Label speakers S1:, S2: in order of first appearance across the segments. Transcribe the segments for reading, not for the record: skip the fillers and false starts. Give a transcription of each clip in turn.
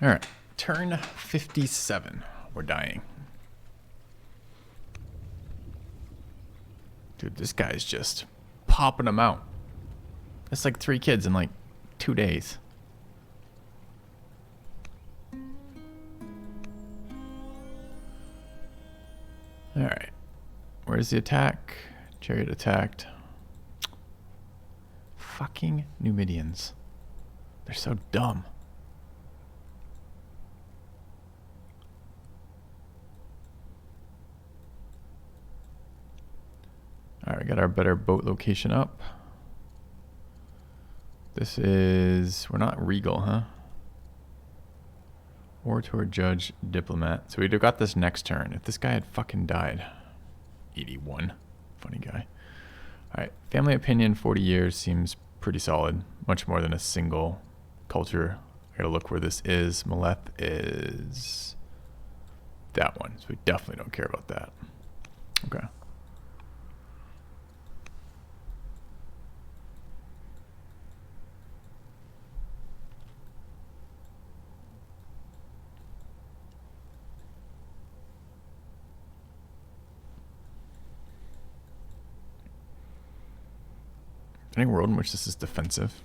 S1: All right, turn 57. We're dying. Dude, this guy's just popping them out. That's like 3 kids in like 2 days. All right, where's the attack? Chariot attacked. Fucking Numidians. They're so dumb. All right, we got our better boat location up. This is, we're not regal, huh? Orator, judge, diplomat. So we'd have got this next turn. If this guy had fucking died. 81. Funny guy. All right, family opinion, 40 years seems pretty solid. Much more than a single culture. I gotta look where this is. Maleth is that one. So we definitely don't care about that. Okay. Any world in which this is defensive?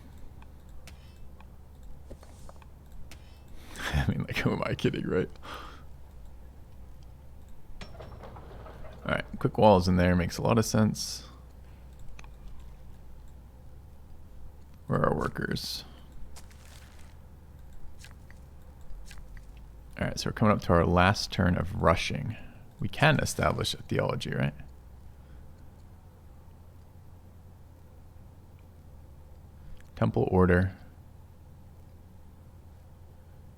S1: I mean, like, who am I kidding, right? Alright, quick walls in there makes a lot of sense. Where are our workers? Alright, so we're coming up to our last turn of rushing. We can establish a theology, right? Temple order.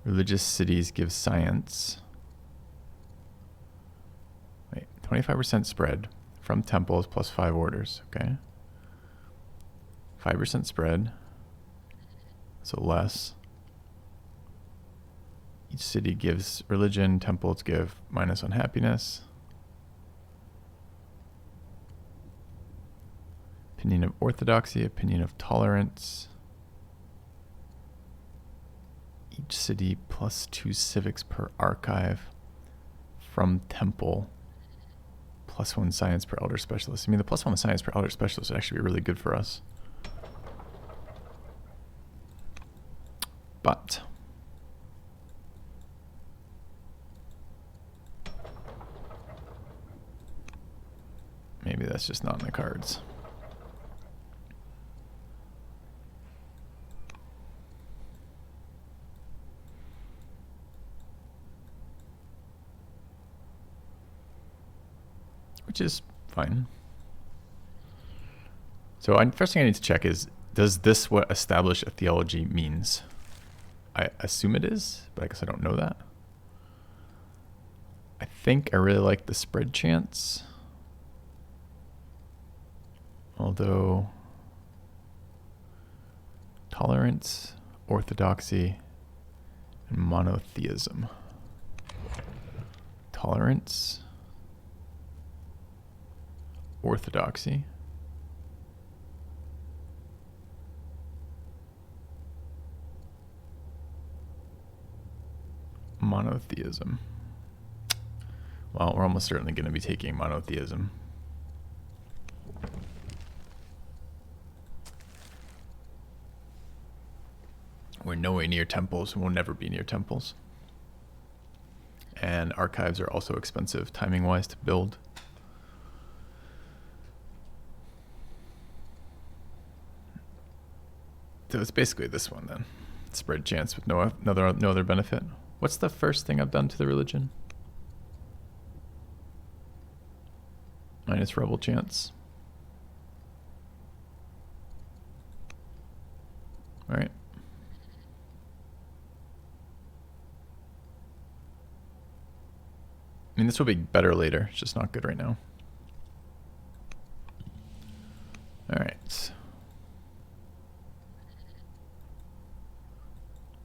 S1: Religious cities give science. Wait, 25% spread from temples plus 5 orders, okay? 5% spread, so less. Each city gives religion, temples give -1 happiness. Opinion of orthodoxy, opinion of tolerance. Each city +2 civics per archive from temple. +1 science per elder specialist. I mean, the +1 science per elder specialist would actually be really good for us. But maybe that's just not in the cards. Which is fine. So first thing I need to check is, does this what establish a theology means? I assume it is, but I guess I don't know that. I think I really like the spread chance. Although tolerance, orthodoxy, and monotheism. Tolerance, orthodoxy, monotheism. Well, we're almost certainly going to be taking monotheism. We're nowhere near temples. We'll never be near temples. And archives are also expensive, timing-wise, to build. So it's basically this one then. Spread chance with no other benefit. What's the first thing I've done to the religion? Minus rebel chance. All right. I mean, this will be better later. It's just not good right now. All right.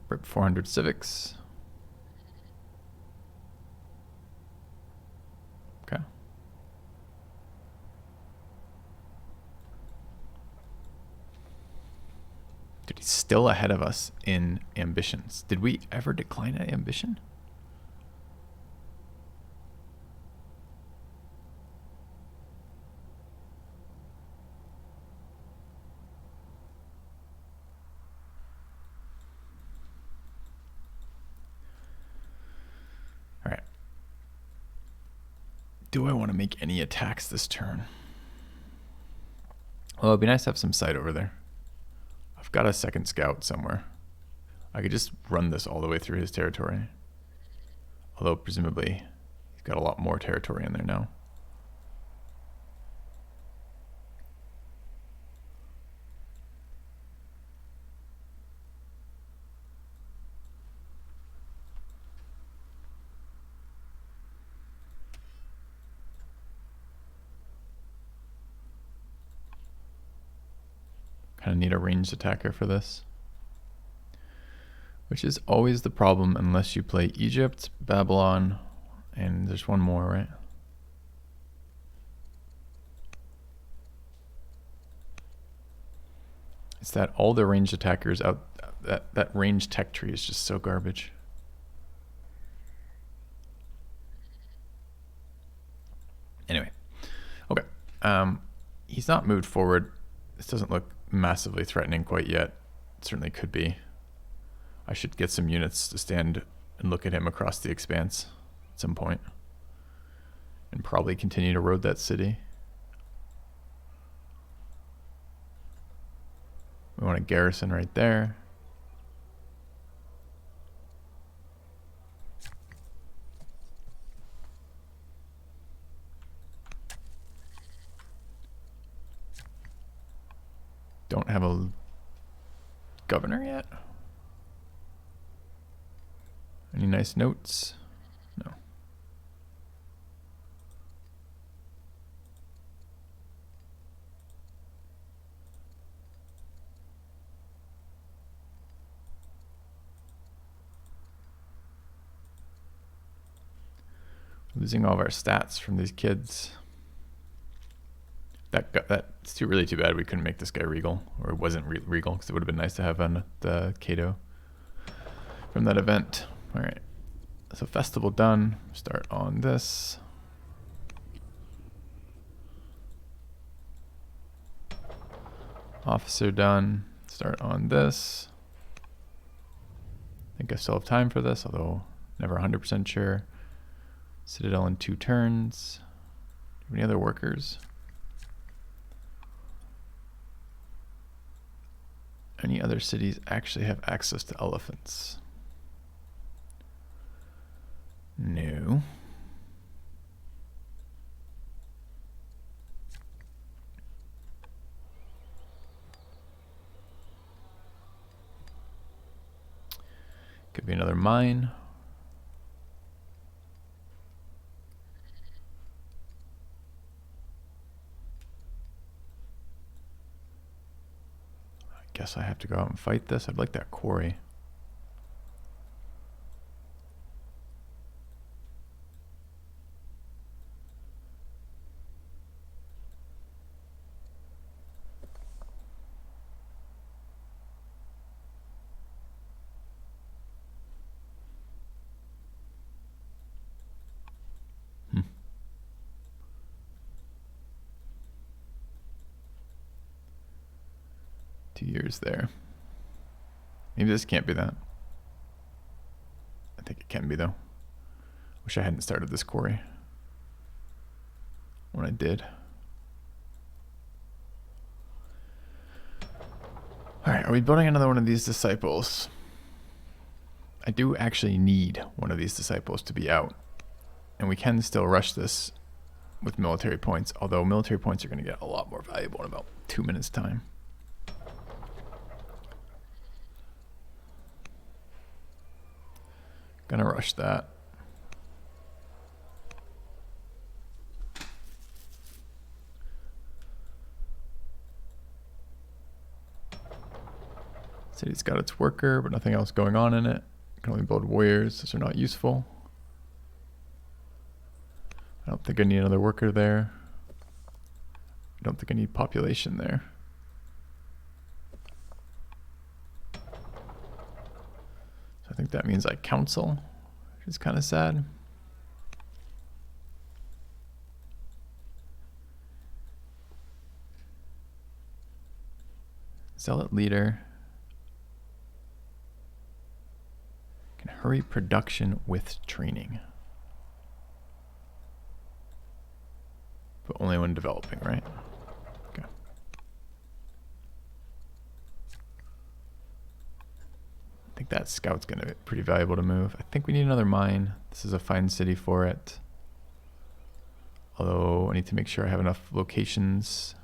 S1: We're at 400 civics. Okay. Dude, he's still ahead of us in ambitions. Did we ever decline an ambition? All right. Do I want to make any attacks this turn? Well, it'd be nice to have some sight over there. I've got a second scout somewhere. I could just run this all the way through his territory. Although, presumably, he's got a lot more territory in there now. Kind of need a ranged attacker for this. Which is always the problem unless you play Egypt, Babylon, and there's one more, right? It's that all the ranged attackers out, that ranged tech tree is just so garbage. Anyway, okay. He's not moved forward. This doesn't look massively threatening quite yet. It certainly could be. I should get some units to stand and look at him across the expanse at some point. And probably continue to road that city. We want a garrison right there. Don't have a governor yet? Any nice notes? No. Losing all of our stats from these kids. That's really too bad we couldn't make this guy regal, or it wasn't regal, because it would have been nice to have on the Cato from that event. All right, so festival done. Start on this. Officer done. Start on this. I think I still have time for this, although never 100% sure. Citadel in 2 turns. Do we have any other workers? Any other cities actually have access to elephants? No. Could be another mine. Guess I have to go out and fight this. I'd like that quarry. Hmm. Years there. Maybe this can't be that. I think it can be though. Wish I hadn't started this quarry when I did. Alright, are we building another one of these disciples? I do actually need one of these disciples to be out. And we can still rush this with military points, although military points are going to get a lot more valuable in about 2 minutes time. Gonna rush that. City's got its worker, but nothing else going on in it. Can only build warriors. Those are not useful. I don't think I need another worker there. I don't think I need population there. think that means I counsel, which is kind of sad. Zealot leader can hurry production with training. But only when developing, right? Okay. I think that scout's going to be pretty valuable to move. I think we need another mine. This is a fine city for it. Although I need to make sure I have enough locations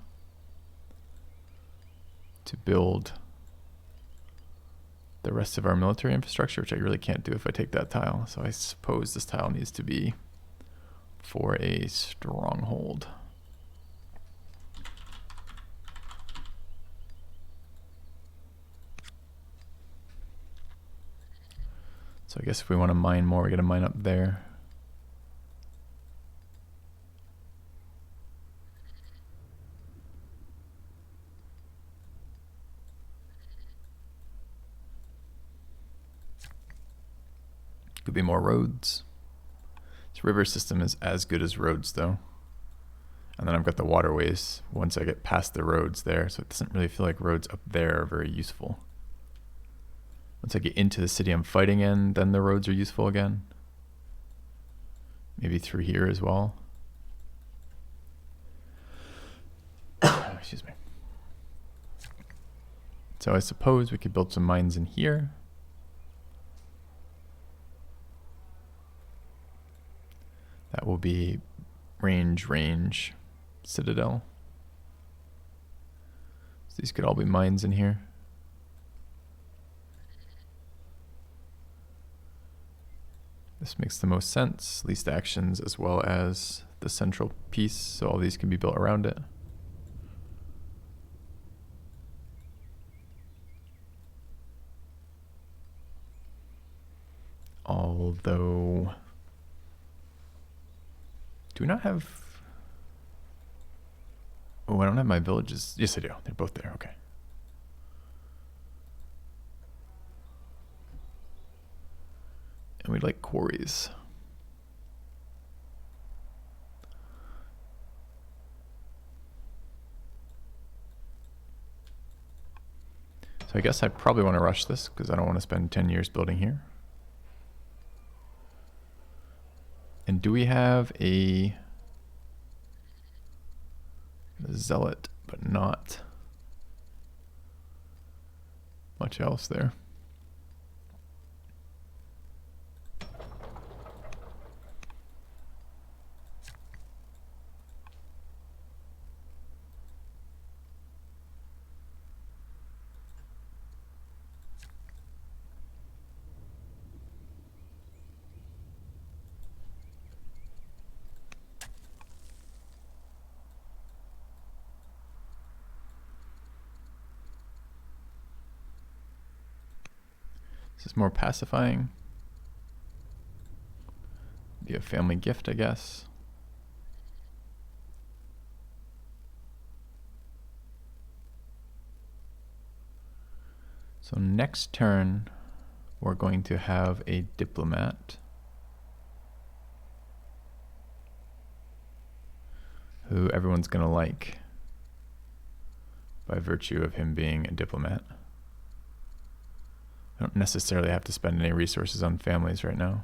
S1: to build the rest of our military infrastructure, which I really can't do if I take that tile. So I suppose this tile needs to be for a stronghold. So I guess if we want to mine more, we got to mine up there. Could be more roads. This river system is as good as roads though. And then I've got the waterways once I get past the roads there, so it doesn't really feel like roads up there are very useful. Once I get into the city I'm fighting in, then the roads are useful again. Maybe through here as well. Excuse me. So I suppose we could build some mines in here. That will be range, citadel. So these could all be mines in here. This makes the most sense. Least actions as well as the central piece. So all these can be built around it. Although, do we not have... Oh, I don't have my villages. Yes, I do. They're both there. Okay. And we'd like quarries. So I guess I probably want to rush this because I don't want to spend 10 years building here. And do we have a zealot, but not much else there? This is more pacifying. Be a family gift, I guess. So next turn, we're going to have a diplomat who everyone's going to like by virtue of him being a diplomat. I don't necessarily have to spend any resources on families right now.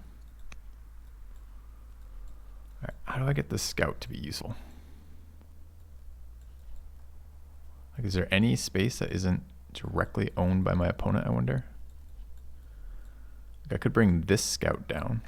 S1: All right, how do I get the scout to be useful? Like, is there any space that isn't directly owned by my opponent, I wonder? Like, I could bring this scout down.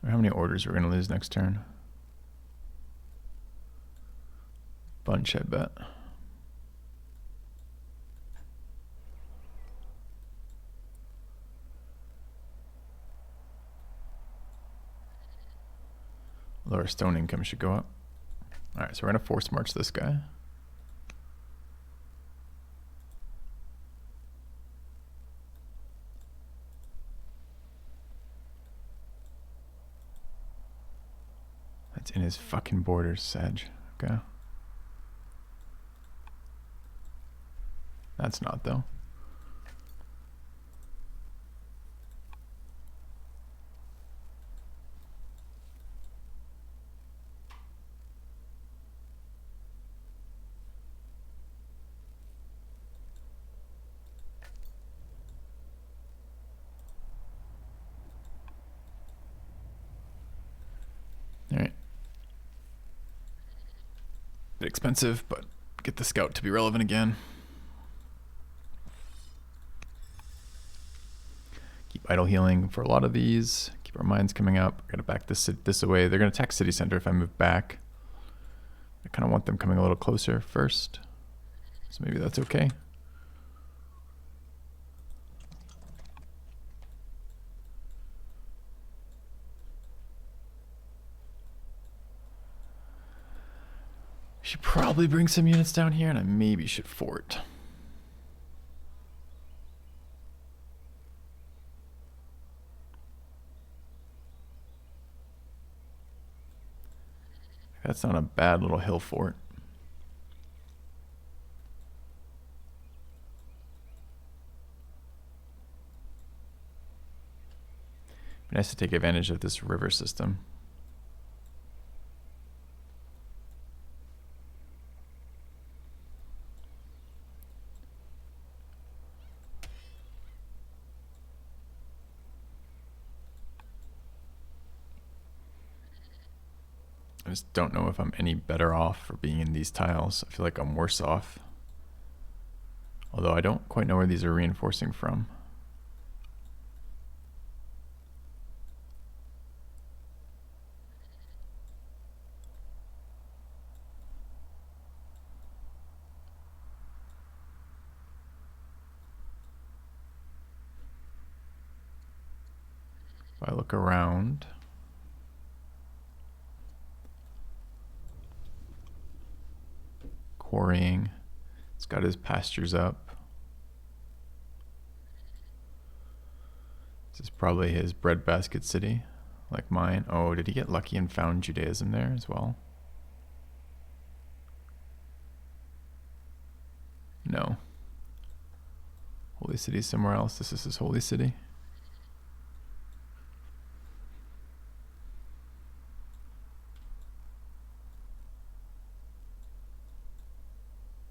S1: How many orders we're going to lose next turn? Bunch, I bet. Although our stone income should go up. Alright, so we're going to force march this guy. That's in his fucking borders, Sag. Okay. That's not, though. Alright. Bit expensive, but get the scout to be relevant again. Keep idle healing for a lot of these. Keep our mines coming up. Gotta back this away. They're gonna attack city center if I move back. I kind of want them coming a little closer first. So maybe that's okay. Should probably bring some units down here, and I maybe should fort. That's not a bad little hill fort. Be nice to take advantage of this river system. I just don't know if I'm any better off for being in these tiles. I feel like I'm worse off. Although I don't quite know where these are reinforcing from. If I look around, quarrying, it's got his pastures up. This is probably his breadbasket city, like mine. Oh, did he get lucky and found Judaism there as well? No. Holy city somewhere else. This is his holy city.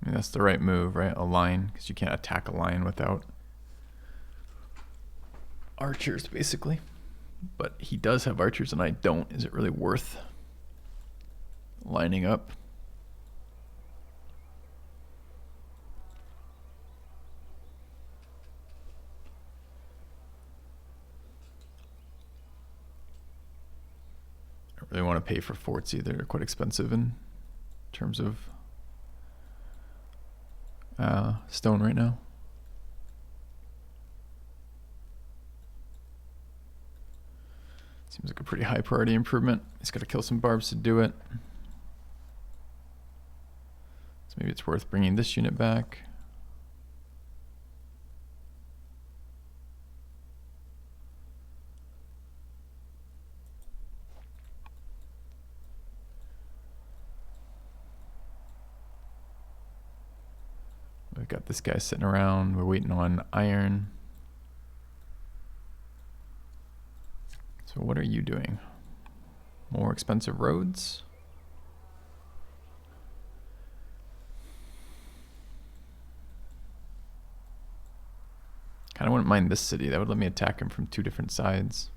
S1: I mean, that's the right move, right? A line, because you can't attack a line without archers, basically. But he does have archers and I don't. Is it really worth lining up? I don't really want to pay for forts either. They're quite expensive in terms of stone right now. Seems like a pretty high priority improvement. He's got to kill some barbs to do it. So maybe it's worth bringing this unit back. We've got this guy sitting around. We're waiting on iron. So what are you doing? More expensive roads? Kind of wouldn't mind this city. That would let me attack him from two different sides.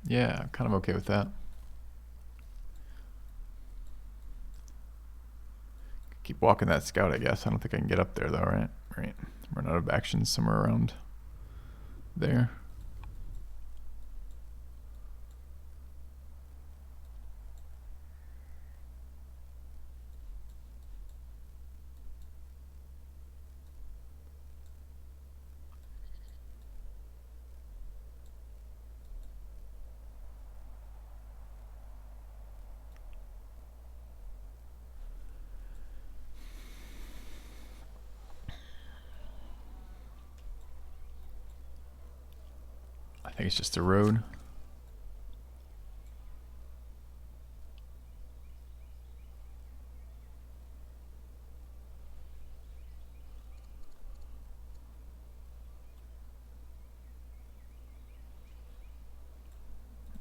S1: Yeah, I'm kind of okay with that. keep walking that scout, I guess. I don't think I can get up there though, right? Right. Run out of actions somewhere around there. I think it's just a road.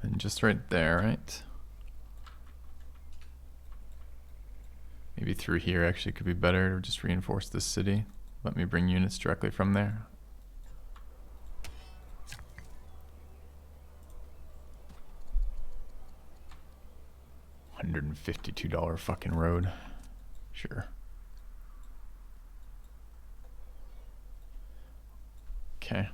S1: And just right there, right? Maybe through here actually could be better, or just reinforce this city. Let me bring units directly from there. $152 fucking road. Sure. Okay.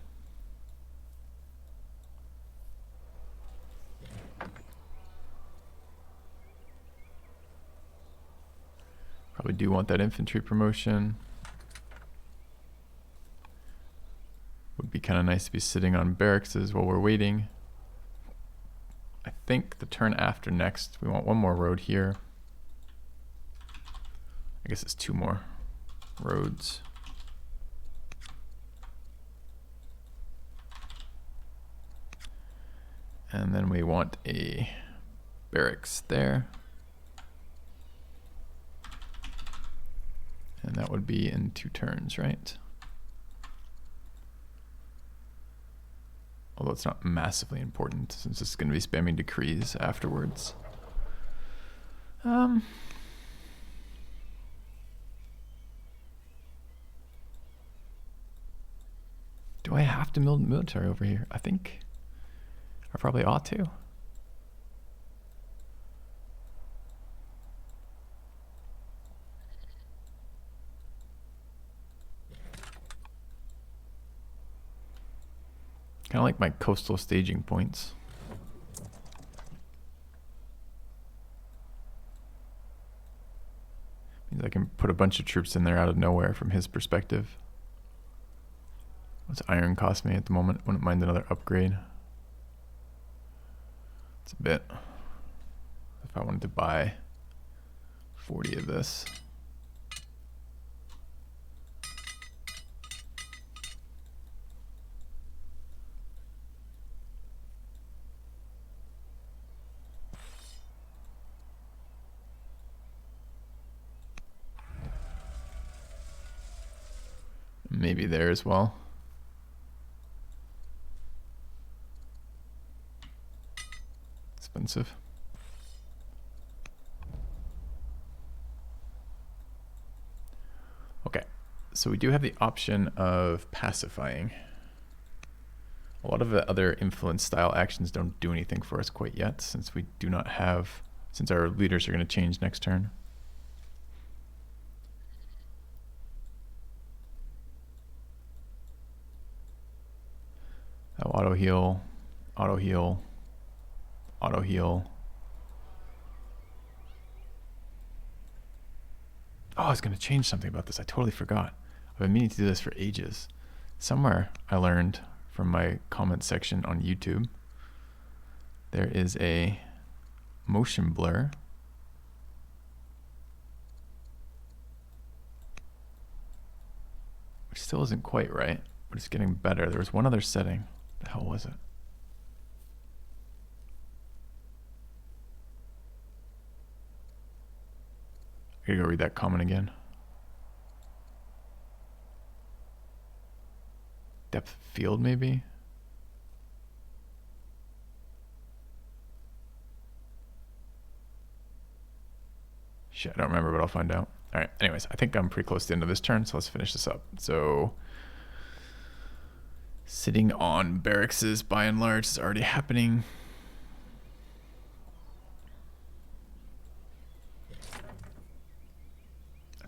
S1: Probably do want that infantry promotion. Would be kind of nice to be sitting on barracks while we're waiting. I think the turn after next, we want one more road here. I guess it's two more roads. And then we want a barracks there. And that would be in 2 turns, right? Although it's not massively important since it's going to be spamming decrees afterwards. Do I have to build military over here? I think I probably ought to. Kind of like my coastal staging points. Means I can put a bunch of troops in there out of nowhere from his perspective. What's iron cost me at the moment? Wouldn't mind another upgrade. It's a bit. If I wanted to buy 40 of this. Maybe there as well. Expensive. Okay, so we do have the option of pacifying. A lot of the other influence style actions don't do anything for us quite yet, since we do not have, since our leaders are going to change next turn. Auto heal, auto heal, auto heal. Oh, I was going to change something about this. I totally forgot. I've been meaning to do this for ages. Somewhere I learned from my comment section on YouTube, there is a motion blur. Which still isn't quite right, but it's getting better. There was one other setting. The hell was it? I gotta go read that comment again. Depth of field, maybe? Shit, I don't remember, but I'll find out. All right, anyways, I think I'm pretty close to the end of this turn, so let's finish this up. So, sitting on barracks by and large is already happening.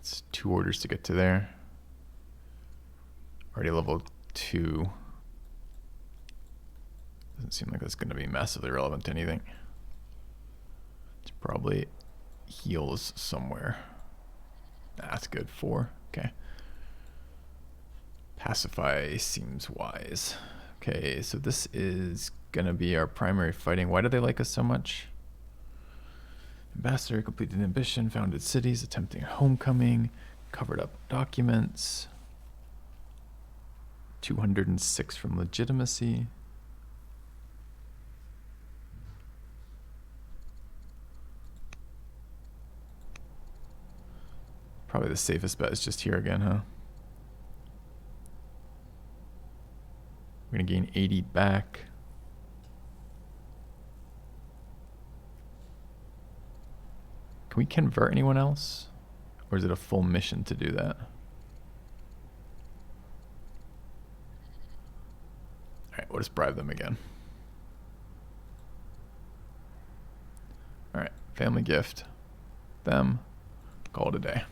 S1: It's 2 orders to get to there. Already level 2. Doesn't seem like that's going to be massively relevant to anything. It's probably heals somewhere. That's good. 4. Okay. Pacify seems wise. Okay, so this is going to be our primary fighting. Why do they like us so much? Ambassador, completed ambition, founded cities, attempting homecoming, covered up documents. 206 from legitimacy. Probably the safest bet is just here again, huh? We're going to gain 80 back. Can we convert anyone else? Or is it a full mission to do that? Alright, we'll just bribe them again. Alright, family gift. Them. Call it a day.